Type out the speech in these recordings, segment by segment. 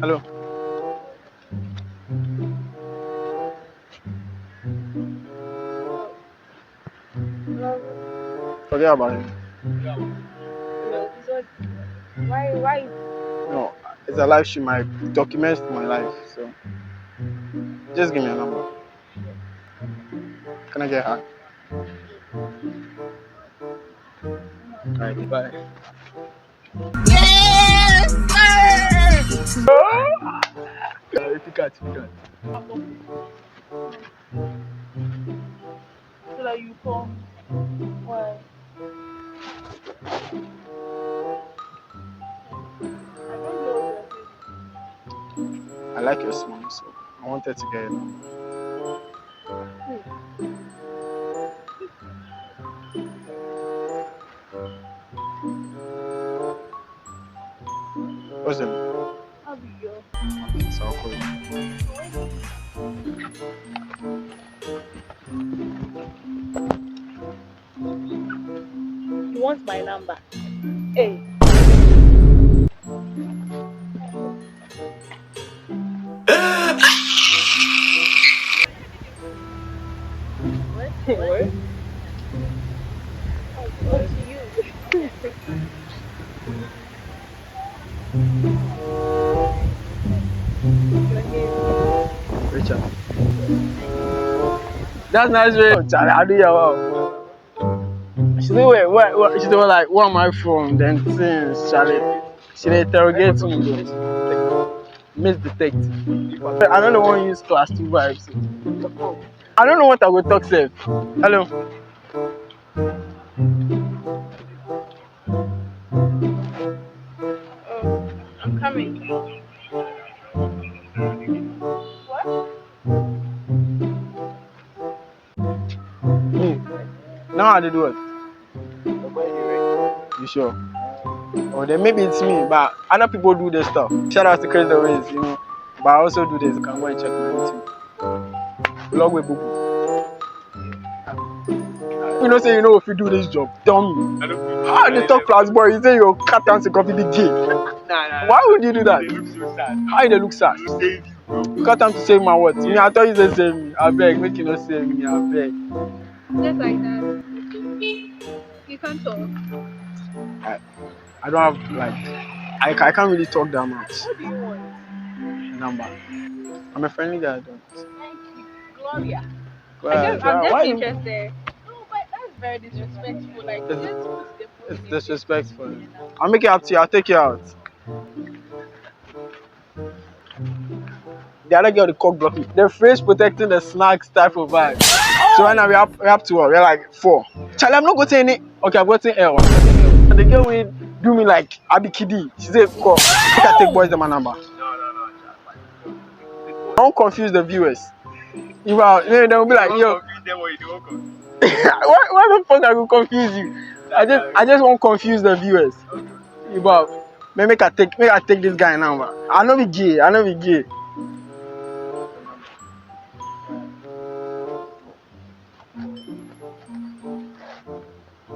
Hello. Forget about it. No, so why? No, it's a live stream. I documents my life. So just give me a number. Can I get her? Alright, bye. If you can't, you can't. So that you come. Why? I don't know I like your smile, so I wanted to get a number. What's the name? I'll be your. Okay, so I'll call you. You want my number? Hey. What? What? What to you? Richard. That's nice, way. Oh, Charlie, I do your well. She said, wait. She said, like, where am I from? Then since Charlie, she dey interrogate me. Miss Detective. I don't know want to use class 2 vibes. I don't know what I will talk, sir. Hello. Oh, I'm coming. What? Now I did what? You sure? Or then maybe it's me, but other people do this stuff. Shout out to Crazy Ways, you know. But I also do this. You can go and check my YouTube. Vlog with Bubu. You know, say you know if you do this job, tell me. How the top class boy, you say you cut down to coffee big gay. Why would you do that? They look so sad. How they look sad? To save you, bro. You cut down to save my what? Me, I thought you said save me. I beg, make you not save me. I beg. Just like that. You can't talk. I don't have like I can't really talk that much. What do you want? Number. I'm a friendly guy. I don't. Gloria. Well, I'm just why interested. No, but that's very disrespectful. Like, It's- just put the phone It's in disrespectful. your now. I'll make it up to you. I'll take you out. The other girl, the cock block me. The phrase protecting the snacks type of vibe. So right now we have two. We're like 4. Charlie, I'm not going to any. Okay, I'm going to L. And the girl will do me like Abi Kidi. She said, "Call. I can take boys my number." Don't confuse the viewers. If they'll be like, yo, why the fuck I will confuse you? I just won't confuse the viewers. But make I take this guy number. I know be gay.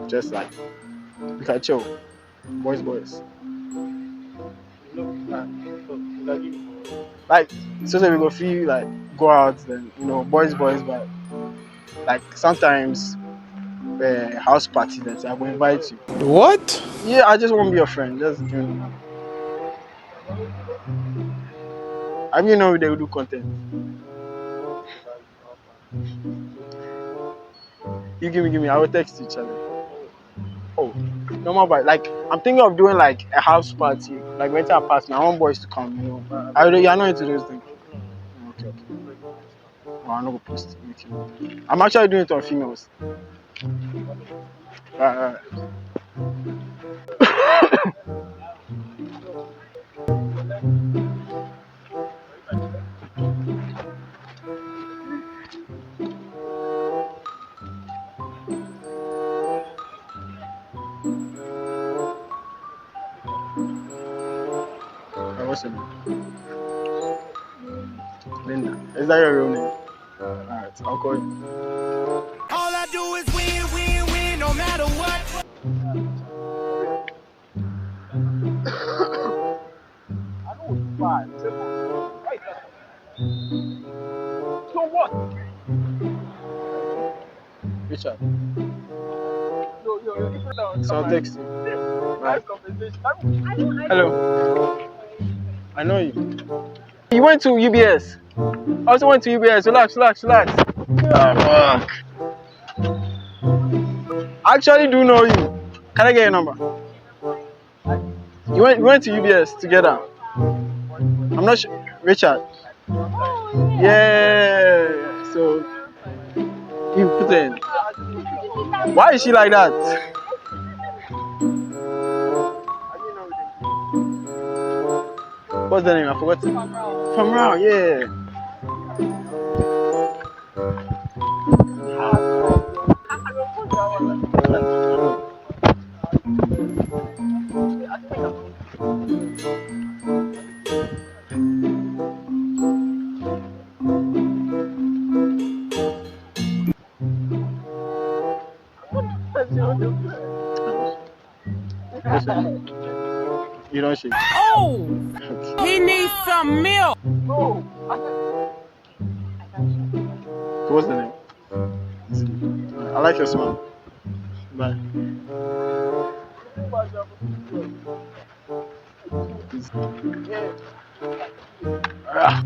Just like you can chill. Boys. Like so we go feel like go out then boys but like sometimes house party that I will invite you. What? Yeah, I just want to be your friend. Just do it. I mean, they will do content. You give me. I will text each other. Oh, normal, but like I'm thinking of doing like a house party, like renting a apartment. I want boys to come. You're not into those things. Okay. Oh, I'm not gonna post it. I'm actually doing it on females. Right. What's your name? Linda. Is that your real name? Alright, I'll call you. All I do is win, no matter what. So what? Richard. So I'll text you. Bye. Hello. I know you. You went to UBS. I also went to UBS. Relax. Ah, fuck. I actually do know you. Can I get your number? You went to UBS together. I'm not sure. Richard. Yeah. So you put in. Why is she like that? What's the name? I forgot. From Rao, yeah. You don't shake. Oh, he needs some milk. So what's the name? I like your smile. Bye. Ah.